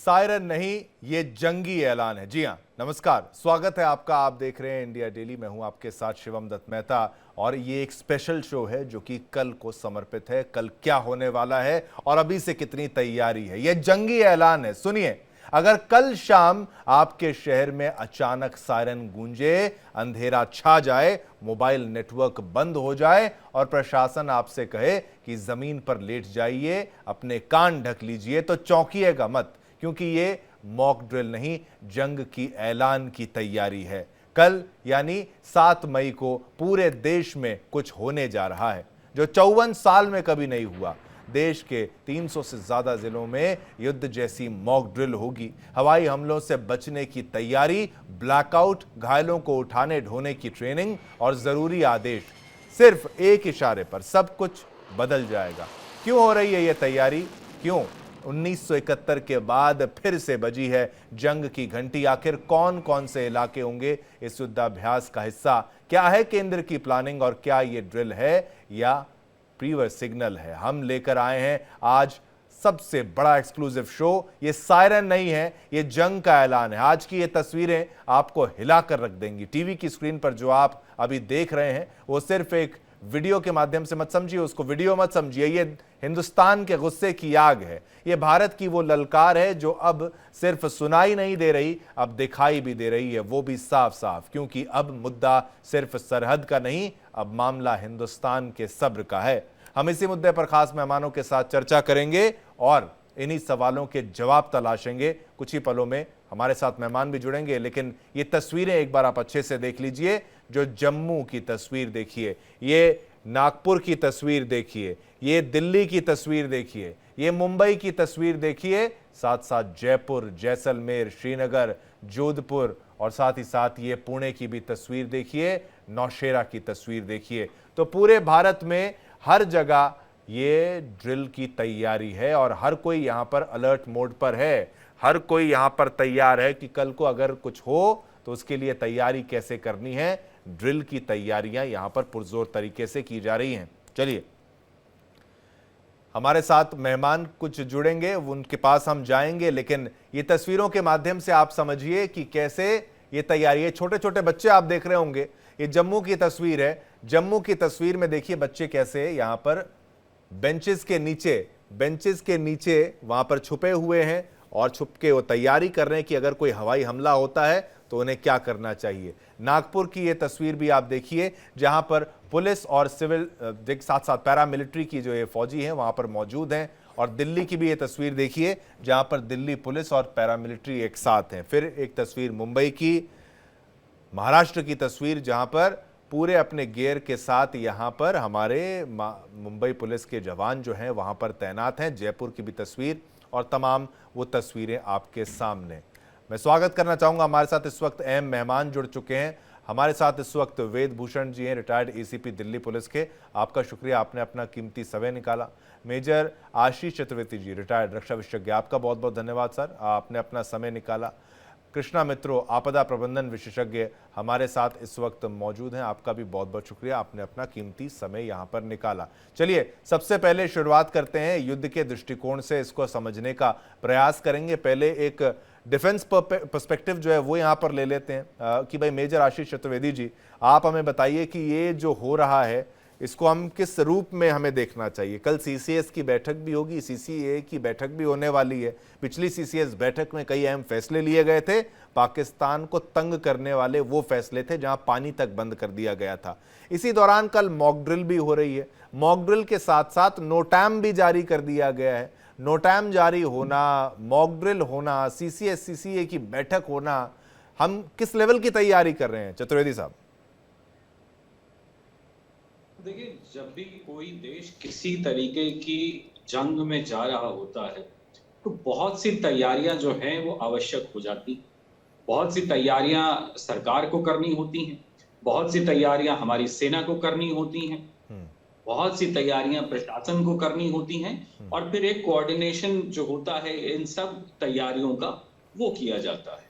Siren नहीं, ये जंगी ऐलान है। जी हां, नमस्कार, स्वागत है आपका। आप देख रहे हैं इंडिया डेली। मैं हूं आपके साथ शिवम दत्त मेहता और ये एक स्पेशल शो है जो कि कल को समर्पित है। कल क्या होने वाला है और अभी से कितनी तैयारी है, ये जंगी ऐलान है। सुनिए, अगर कल शाम आपके शहर में अचानक सायरन गूंजे, अंधेरा छा जाए, मोबाइल नेटवर्क बंद हो जाए और प्रशासन आपसे कहे कि जमीन पर लेट जाइए, अपने कान ढक लीजिए, तो चौंकिएगा मत, क्योंकि ये मॉक ड्रिल नहीं, जंग की ऐलान की तैयारी है। कल यानी 7 मई को पूरे देश में कुछ होने जा रहा है जो 54 साल में कभी नहीं हुआ। देश के 300 से ज्यादा जिलों में युद्ध जैसी मॉक ड्रिल होगी। हवाई हमलों से बचने की तैयारी, ब्लैकआउट, घायलों को उठाने ढोने की ट्रेनिंग और जरूरी आदेश। सिर्फ एक इशारे पर सब कुछ बदल जाएगा। क्यों हो रही है यह तैयारी? क्यों 1971 के बाद फिर से बजी है जंग की घंटी? आखिर कौन कौन से इलाके होंगे इस युद्धाभ्यास का हिस्सा? क्या है केंद्र की प्लानिंग और क्या ये ड्रिल है या प्रीवर सिग्नल है? हम लेकर आए हैं आज सबसे बड़ा एक्सक्लूसिव शो। ये सायरन नहीं है, ये जंग का ऐलान है। आज की ये तस्वीरें आपको हिलाकर रख देंगी। टीवी की स्क्रीन पर जो आप अभी देख रहे हैं वो सिर्फ एक वीडियो के माध्यम से मत समझिए, उसको वीडियो मत समझिए। ये हिंदुस्तान के गुस्से की आग है, ये भारत की वो ललकार है जो अब सिर्फ सुनाई नहीं दे रही, अब दिखाई भी दे रही है, वो भी साफ साफ। क्योंकि अब मुद्दा सिर्फ सरहद का नहीं, अब मामला हिंदुस्तान के सब्र का है। हम इसी मुद्दे पर खास मेहमानों के साथ चर्चा करेंगे और इन्हीं सवालों के जवाब तलाशेंगे। कुछ ही पलों में हमारे साथ मेहमान भी जुड़ेंगे, लेकिन ये तस्वीरें एक बार आप अच्छे से देख लीजिए। जो जम्मू की तस्वीर देखिए, ये नागपुर की तस्वीर देखिए, ये दिल्ली की तस्वीर देखिए, ये मुंबई की तस्वीर देखिए, साथ साथ जयपुर, जैसलमेर, श्रीनगर, जोधपुर और साथ ही साथ ये पुणे की भी तस्वीर देखिए, नौशेरा की तस्वीर देखिए। तो पूरे भारत में हर जगह ये ड्रिल की तैयारी है और हर कोई यहां पर अलर्ट मोड पर है। हर कोई यहां पर तैयार है कि कल को अगर कुछ हो तो उसके लिए तैयारी कैसे करनी है। ड्रिल की तैयारियां यहां पर पुरजोर तरीके से की जा रही हैं। चलिए, हमारे साथ मेहमान कुछ जुड़ेंगे, उनके पास हम जाएंगे, लेकिन ये तस्वीरों के माध्यम से आप समझिए कि कैसे ये तैयारी है। छोटे छोटे बच्चे आप देख रहे होंगे, ये जम्मू की तस्वीर है। जम्मू की तस्वीर में देखिए बच्चे कैसे यहां पर बेंचेस के नीचे वहां पर छुपे हुए हैं और छुप के वो तैयारी कर रहे हैं कि अगर कोई हवाई हमला होता है तो उन्हें क्या करना चाहिए। नागपुर की ये तस्वीर भी आप देखिए, जहां पर पुलिस और सिविल साथ साथ पैरामिलिट्री की जो ये फौजी हैं वहां पर मौजूद हैं। और दिल्ली की भी ये तस्वीर देखिए, जहां पर दिल्ली पुलिस और पैरामिलिट्री एक साथ हैं। फिर एक तस्वीर मुंबई की, महाराष्ट्र की तस्वीर, जहां पर पूरे अपने गियर के साथ यहां पर हमारे मुंबई पुलिस के जवान जो हैं वहां पर तैनात हैं। जयपुर की भी तस्वीर और तमाम वो तस्वीरें आपके सामने। मैं स्वागत करना चाहूंगा, हमारे साथ इस वक्त अहम मेहमान जुड़ चुके हैं। हमारे साथ इस वक्त वेद भूषण जी हैं, रिटायर्ड एसीपी दिल्ली पुलिस के। आपका शुक्रिया, आपने अपना कीमती समय निकाला। मेजर आशीष चतुर्वेदी जी, रिटायर्ड रक्षा विशेषज्ञ, आपका बहुत बहुत धन्यवाद सर, आपने अपना समय निकाला। कृष्णा मित्रो, आपदा प्रबंधन विशेषज्ञ, हमारे साथ इस वक्त मौजूद हैं। आपका भी बहुत बहुत शुक्रिया, आपने अपना कीमती समय यहां पर निकाला। चलिए, सबसे पहले शुरुआत करते हैं युद्ध के दृष्टिकोण से, इसको समझने का प्रयास करेंगे। पहले एक डिफेंस पर्सपेक्टिव जो है वो यहां पर ले लेते हैं कि भाई मेजर आशीष चतुर्वेदी जी, आप हमें बताइए कि ये जो हो रहा है इसको हम किस रूप में हमें देखना चाहिए। कल सीसीएस की बैठक भी होगी, सीसीए की बैठक भी होने वाली है। पिछली सीसीएस बैठक में कई अहम फैसले लिए गए थे। पाकिस्तान को तंग करने वाले वो फैसले थे जहां पानी तक बंद कर दिया गया था। इसी दौरान कल मॉक ड्रिल भी हो रही है। मॉक ड्रिल के साथ साथ नोटैम भी जारी कर दिया गया है। नोटैम जारी होना, मॉक ड्रिल होना, सीसीएस सीसीए की बैठक होना, हम किस लेवल की तैयारी कर रहे हैं चतुर्वेदी साहब? देखिए, जब भी कोई देश किसी तरीके की जंग में जा रहा होता है तो बहुत सी तैयारियां जो हैं वो आवश्यक हो जाती। बहुत सी तैयारियां सरकार को करनी होती हैं, बहुत सी तैयारियां हमारी सेना को करनी होती हैं, बहुत सी तैयारियां प्रशासन को करनी होती हैं और फिर एक कोऑर्डिनेशन जो होता है इन सब तैयारियों का वो किया जाता है।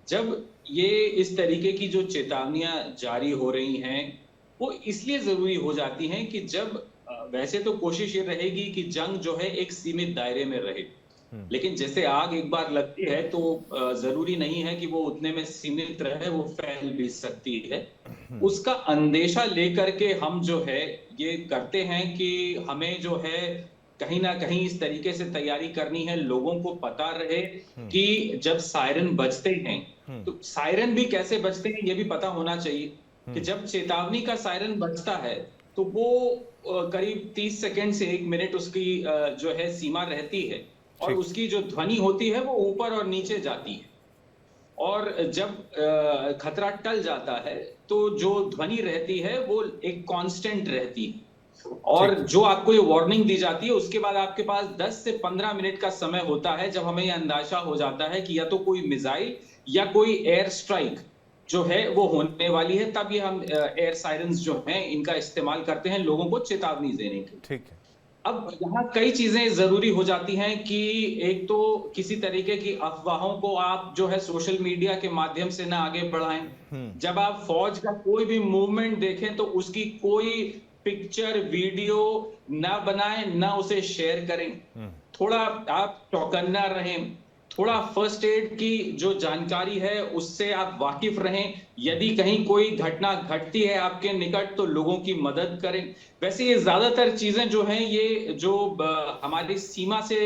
जब ये इस तरीके की जो चेतावनियां जारी हो रही हैं वो इसलिए जरूरी हो जाती हैं कि जब वैसे तो कोशिश ये रहेगी कि जंग जो है एक सीमित दायरे में रहे, लेकिन जैसे आग एक बार लगती है तो जरूरी नहीं है कि वो उतने में सीमित रहे, वो फैल भी सकती है। उसका अंदेशा लेकर के हम जो है ये करते हैं कि हमें जो है कहीं ना कहीं इस तरीके से तैयारी करनी है, लोगों को पता रहे कि जब सायरन बजते हैं तो सायरन भी कैसे बजते हैं ये भी पता होना चाहिए। कि जब चेतावनी का सायरन बजता है तो वो करीब 30 सेकंड से 1 मिनट उसकी जो है सीमा रहती है, और ठीक। उसकी जो ध्वनि होती है वो ऊपर और नीचे जाती है। और जब खतरा टल जाता है तो जो ध्वनि रहती है वो एक कांस्टेंट रहती है, और ठीक। जो आपको ये वार्निंग दी जाती है उसके बाद आपके पास 10 से 15 मिनट का समय होता है, जब हमें ये अंदाजा हो जाता है कि या तो कोई मिसाइल या कोई एयर स्ट्राइक जो है वो होने वाली है। तब ये हम एयर सायरन्स जो हैं इनका इस्तेमाल करते हैं लोगों को चेतावनी देने के लिए। ठीक है। अब यहाँ कई चीजें जरूरी हो जाती हैं कि एक तो किसी तरीके की अफवाहों को आप जो है सोशल मीडिया के माध्यम से ना आगे बढ़ाएं। जब आप फौज का कोई भी मूवमेंट देखें तो उसकी कोई पिक्चर वीडियो ना बनाएं, ना उसे शेयर करें। थोड़ा आप चौकन्ना रहें, थोड़ा फर्स्ट एड की जो जानकारी है उससे आप वाकिफ रहें। यदि कहीं कोई घटना घटती है आपके निकट तो लोगों की मदद करें। वैसे ये ज्यादातर चीजें जो हैं ये जो हमारी सीमा से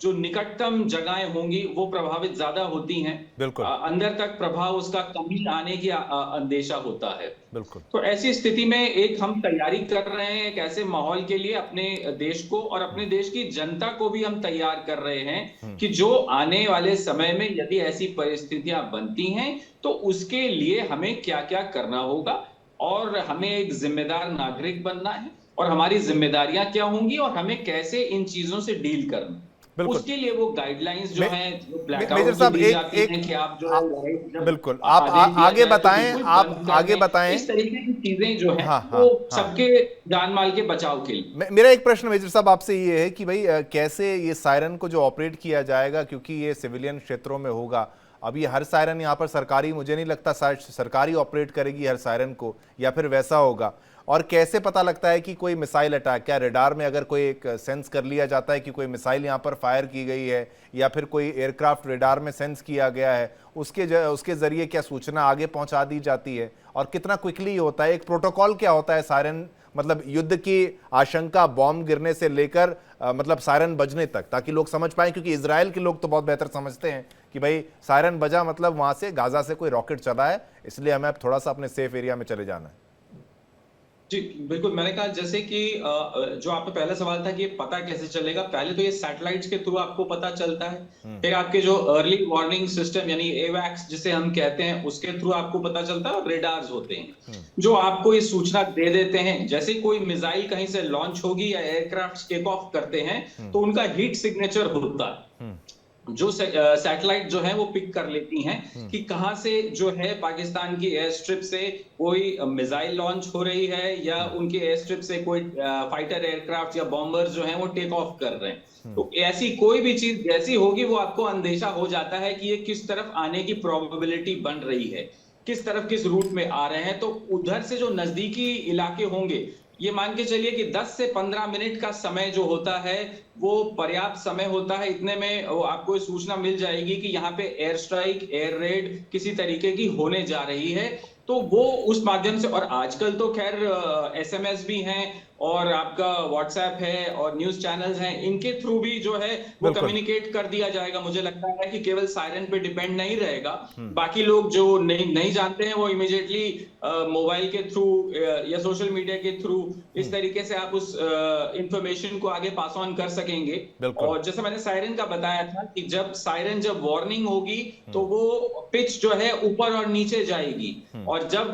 जो निकटतम जगहें होंगी वो प्रभावित ज्यादा होती हैं। बिल्कुल। अंदर तक प्रभाव उसका कम ही आने की अंदेशा होता है। बिल्कुल। तो ऐसी स्थिति में एक हम तैयारी कर रहे हैं एक ऐसे माहौल के लिए, अपने देश को और अपने देश की जनता को भी हम तैयार कर रहे हैं कि जो आने वाले समय में यदि ऐसी परिस्थितियां बनती हैं तो उसके लिए हमें क्या क्या करना होगा, और हमें एक जिम्मेदार नागरिक बनना है, और हमारी जिम्मेदारियां क्या होंगी, और हमें कैसे इन चीजों से डील करना है। बिल्कुल। उसके लिए वो गाइडलाइंस जो हैं जो मेजर ब्लैकआउट की साहब दी एक जाती एक हैं कि आप जो है जब बिल्कुल आप आदेश दिया आगे जाए तो बताएं, बिल्कुल आप बंद कर आगे दें। बताएं। इस तरीके की चीजें जो हैं हाँ हाँ वो हाँ। सबके जान माल के बचाव के लिए। मेरा एक प्रश्न मेजर साहब आपसे ये है कि भाई कैसे ये सायरन को जो ऑपरेट किया जाएगा, क्योंकि ये सिविलियन क्षेत्रों में होगा। अब ये हर सायरन यहाँ पर सरकारी, मुझे नहीं लगता सरकारी ऑपरेट करेगी हर सायरन को, या फिर वैसा होगा। और कैसे पता लगता है कि कोई मिसाइल अटैक, क्या रेडार में अगर कोई एक सेंस कर लिया जाता है कि कोई मिसाइल यहाँ पर फायर की गई है, या फिर कोई एयरक्राफ्ट रेडार में सेंस किया गया है, उसके जरिए क्या सूचना आगे पहुंचा दी जाती है, और कितना क्विकली होता है? एक प्रोटोकॉल क्या होता है सायरन, मतलब युद्ध की आशंका, बॉम्ब गिरने से लेकर मतलब सायरन बजने तक, ताकि लोग समझ पाएं? क्योंकि इजराइल के लोग तो बहुत बेहतर समझते हैं कि भाई सायरन बजा मतलब वहां से गाजा से कोई रॉकेट चला है, इसलिए हमें अब थोड़ा सा अपने सेफ एरिया में चले जाना है। जी बिल्कुल, मैंने कहा जैसे कि जो आपका पहला सवाल था कि पता कैसे चलेगा, पहले तो ये सैटेलाइट्स के थ्रू आपको पता चलता है। फिर आपके जो अर्ली वार्निंग सिस्टम यानी एवैक्स जिसे हम कहते हैं उसके थ्रू आपको पता चलता है, और रेडार्स होते हैं जो आपको ये सूचना दे देते हैं। जैसे कोई मिसाइल कहीं से लॉन्च होगी या एयरक्राफ्ट टेक ऑफ करते हैं तो उनका हीट सिग्नेचर होता है, जो सैटेलाइट जो है वो पिक कर लेती हैं कि कहां से जो है पाकिस्तान की एयर स्ट्रिप से कोई मिसाइल लॉन्च हो रही है, या उनके एयर स्ट्रिप से कोई फाइटर एयरक्राफ्ट या बॉम्बर जो है वो टेक ऑफ कर रहे हैं। तो ऐसी कोई भी चीज जैसी होगी वो आपको अंदेशा हो जाता है कि ये किस तरफ आने की प्रोबेबिलिटी बन रही है, किस तरफ किस रूट में आ रहे हैं। तो उधर से जो नजदीकी इलाके होंगे, ये मान के चलिए कि 10 से 15 मिनट का समय जो होता है वो पर्याप्त समय होता है। इतने में वो आपको सूचना मिल जाएगी कि यहाँ पे एयर स्ट्राइक, एयर रेड किसी तरीके की होने जा रही है। तो वो उस माध्यम से, और आजकल तो खैर एसएमएस भी हैं और आपका व्हाट्सएप है और न्यूज चैनल्स हैं, इनके थ्रू भी जो है वो कम्युनिकेट कर दिया जाएगा। मुझे लगता है कि केवल सायरन पे डिपेंड नहीं रहेगा, बाकी लोग जो नहीं जानते हैं वो इमीडिएटली मोबाइल के थ्रू या सोशल मीडिया के थ्रू इस तरीके से आप उस इंफॉर्मेशन को आगे पास ऑन कर सकेंगे। और जैसे मैंने सायरन का बताया था कि जब वार्निंग होगी तो वो पिच जो है ऊपर और नीचे जाएगी, और जब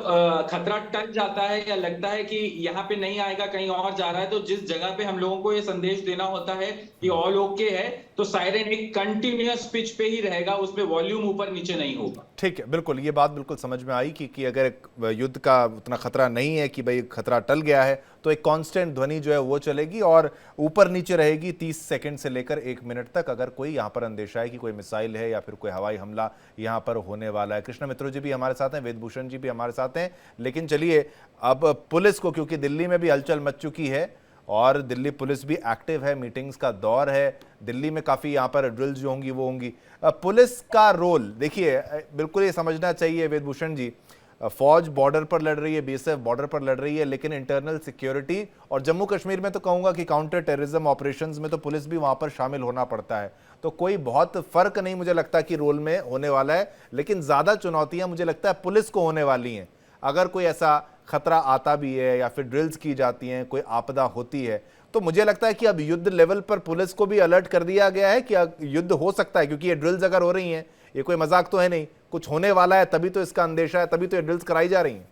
खतरा टल जाता है या लगता है कि यहाँ पे नहीं आएगा कहीं और जा रहा है, तो जिस जगह पे हम लोगों को ये संदेश देना होता है कि ऑल ओके है, तो सायरन एक कंटिन्यूअस पिच पे ही रहेगा, उसमें वॉल्यूम ऊपर नीचे नहीं होगा। ठीक है, बिल्कुल ये बात बिल्कुल समझ में आई कि अगर युद्ध का उतना खतरा नहीं है कि भाई खतरा टल गया है, तो एक कांस्टेंट ध्वनि जो है वो चलेगी और ऊपर नीचे रहेगी 30 सेकंड से लेकर 1 मिनट तक, अगर कोई यहाँ पर अंदेशा है कि कोई मिसाइल है या फिर कोई हवाई हमला यहाँ पर होने वाला है। कृष्णा मित्रो जी भी हमारे साथ हैं, वेदभूषण जी भी हमारे साथ हैं। लेकिन चलिए अब पुलिस को, क्योंकि दिल्ली में भी हलचल मच चुकी है और दिल्ली पुलिस भी एक्टिव है, मीटिंग्स का दौर है, दिल्ली में काफ़ी यहाँ पर ड्रिल्स जो होंगी वो होंगी। पुलिस का रोल देखिए, बिल्कुल ये समझना चाहिए वेदभूषण जी, फौज बॉर्डर पर लड़ रही है, बीएसएफ बॉर्डर पर लड़ रही है, लेकिन इंटरनल सिक्योरिटी और जम्मू कश्मीर में तो कहूँगा कि काउंटर टेररिज्म ऑपरेशंस में तो पुलिस भी वहाँ पर शामिल होना पड़ता है। तो कोई बहुत फर्क नहीं मुझे लगता कि रोल में होने वाला है, लेकिन ज़्यादा चुनौतियाँ मुझे लगता है पुलिस को होने वाली हैं। अगर कोई ऐसा खतरा आता भी है या फिर ड्रिल्स की जाती हैं, कोई आपदा होती है, तो मुझे लगता है कि अब युद्ध लेवल पर पुलिस को भी अलर्ट कर दिया गया है कि युद्ध हो सकता है, क्योंकि ये ड्रिल्स अगर हो रही हैं, ये कोई मजाक तो है नहीं, कुछ होने वाला है, तभी तो इसका अंदेशा है, तभी तो ये ड्रिल्स कराई जा रही हैं।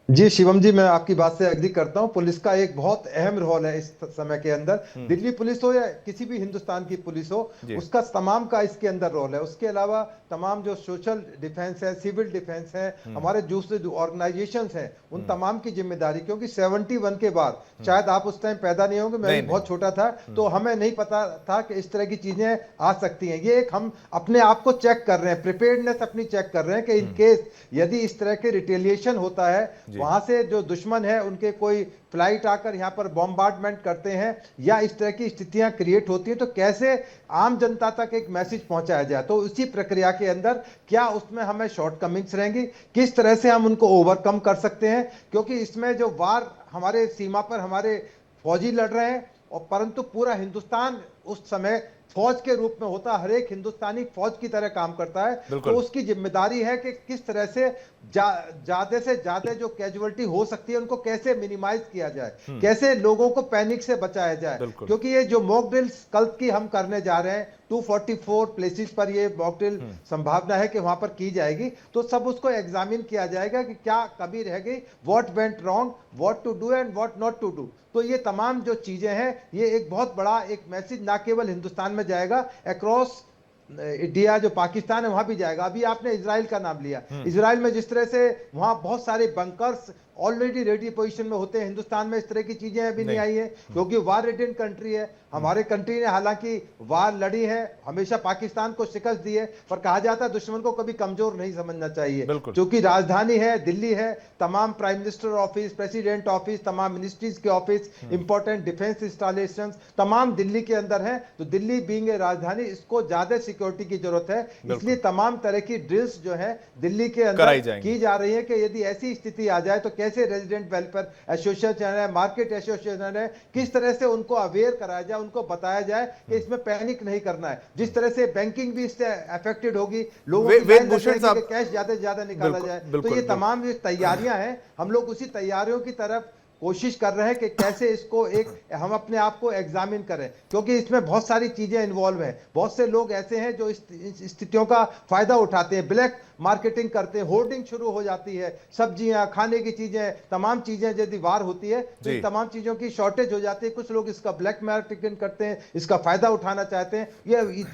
जी शिवम जी, मैं आपकी बात से एग्री करता हूं। पुलिस का एक बहुत अहम रोल है इस समय के अंदर। दिल्ली पुलिस हो या किसी भी हिंदुस्तान की पुलिस हो, उसका तमाम का इसके अंदर रोल है। उसके अलावा तमाम जो सोशल डिफेंस है, सिविल डिफेंस है, हमारे दूसरे ऑर्गेनाइजेशंस हैं, उन तमाम की जिम्मेदारी, क्योंकि 71 के बाद, शायद आप उस टाइम पैदा नहीं होंगे, मैं भी बहुत छोटा था, तो हमें नहीं पता था कि इस तरह की चीजें आ सकती हैं। ये एक हम अपने आप को चेक कर रहे हैं, प्रिपेयर्डनेस अपनी चेक कर रहे हैं कि इन केस यदि इस तरह के रिटेलिएशन होता है, वहां से जो दुश्मन है उनके कोई फ्लाइट आकर यहां पर बॉम्बार्डमेंट करते हैं या इस तरह की स्थितियां क्रिएट होती हैं, तो कैसे आम जनता तक एक मैसेज पहुंचाया जाए। तो उसी प्रक्रिया के अंदर क्या उसमें हमें शॉर्टकमिंग्स रहेंगी, किस तरह से हम उनको ओवरकम कर सकते हैं, क्योंकि इसमें जो वार हमारे सीमा पर हमारे फौजी लड़ रहे हैं, और परंतु पूरा हिंदुस्तान उस समय फौज के रूप में होता, हर एक हिंदुस्तानी फौज की तरह काम करता है। तो उसकी जिम्मेदारी है कि किस तरह से ज्यादा से ज्यादा जो कैजुअलिटी हो सकती है उनको कैसे मिनिमाइज किया जाए, कैसे लोगों को पैनिक से बचाया जाए। क्योंकि ये जो मॉक ड्रिल्स कल की हम करने जा रहे हैं, 244 प्लेसेस पर ये मॉक ड्रिल संभावना है कि वहां पर की जाएगी, तो सब उसको एग्जामिन किया जाएगा कि क्या कमी रह गई, what went wrong, what to do and what not to do. तो ये तमाम जो चीजें हैं, ये एक बहुत बड़ा एक मैसेज ना केवल हिंदुस्तान में जाएगा, अक्रॉस इंडिया जो पाकिस्तान है वहां भी जाएगा। अभी आपने इजराइल का नाम लिया, इजराइल में जिस तरह से वहां बहुत सारे बंकर्स ऑलरेडी रेडी पोजीशन में होते हैं, हिंदुस्तान में इस तरह की चीजें अभी नहीं आई है, क्योंकि वार रिडन कंट्री है। हमारे कंट्री ने हालांकि वार लड़ी है, हमेशा पाकिस्तान को शिकस्त दी है, पर कहा जाता है दुश्मन को कभी कमजोर नहीं समझना चाहिए। क्योंकि राजधानी है, दिल्ली है, तमाम prime minister office, president office, तमाम मिनिस्ट्रीज के ऑफिस, इंपॉर्टेंट डिफेंस इंस्टॉलेशन तमाम दिल्ली के अंदर है। तो दिल्ली बीइंग ए राजधानी, इसको ज्यादा सिक्योरिटी की जरूरत है, इसलिए तमाम तरह की ड्रिल्स जो है दिल्ली के अंदर की जा रही है कि यदि ऐसी स्थिति आ जाए तो कैसे रेजिडेंट वेलफेयर एसोसिएशन है, मार्केट एसोसिएशन है, किस तरह से उनको अवेयर कराया जाए, उनको बताया जाए कि इसमें पैनिक नहीं करना है। जिस तरह से बैंकिंग भी इससे अफेक्टेड होगी, लोगों की कैश ज्यादा से ज्यादा निकाला जाए। तो ये तमाम जो तैयारियां हैं, हम लोग उसी तैयारियों की तरफ कोशिश कर रहे हैं कि कैसे इसको एक हम अपने आप को एग्जामिन करें, क्योंकि इसमें बहुत सारी चीजें इन्वॉल्व हैं। बहुत से लोग ऐसे हैं जो इस स्थितियों का फायदा उठाते हैं, ब्लैक मार्केटिंग करते हैं, होर्डिंग शुरू हो जाती है, सब्जियां, खाने की चीजें, तमाम चीजें यदि वार होती है तो इन तमाम चीजों की शॉर्टेज हो जाती है। कुछ लोग इसका ब्लैक मार्केटिंग करते हैं, इसका फायदा उठाना चाहते हैं।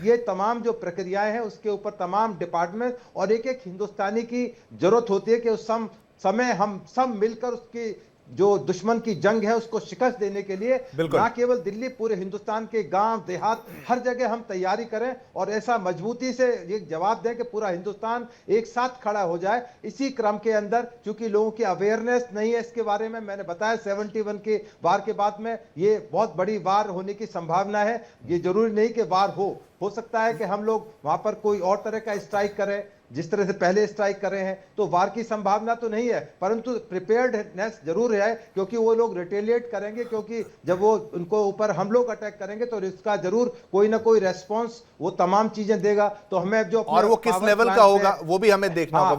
ये तमाम जो प्रक्रियाएं हैं उसके ऊपर तमाम डिपार्टमेंट और एक एक हिंदुस्तानी की जरूरत होती है कि उस समय हम सब मिलकर उसकी जो दुश्मन की जंग है उसको शिकस्त देने के लिए ना केवल दिल्ली, पूरे हिंदुस्तान के गांव देहात हर जगह हम तैयारी करें और ऐसा मजबूती से ये जवाब दें कि पूरा हिंदुस्तान एक साथ खड़ा हो जाए। इसी क्रम के अंदर चूंकि लोगों की अवेयरनेस नहीं है इसके बारे में, मैंने बताया 71 के वार के बाद में ये बहुत बड़ी वार होने की संभावना है। ये जरूरी नहीं कि वार हो सकता है कि हम लोग वहां पर कोई और तरह का स्ट्राइक करें, जिस तरह से पहले स्ट्राइक कर रहे हैं, तो वार की संभावना तो नहीं है, परंतु प्रिपेयर्डनेस जरूर है, क्योंकि वो लोग रिटेलिएट करेंगे, क्योंकि जब वो उनको ऊपर हम लोग अटैक करेंगे तो इसका जरूर कोई ना कोई रेस्पॉन्स वो तमाम चीजें देगा। तो हमें जो और वो किस लेवल का होगा वो भी हमें देखना होगा।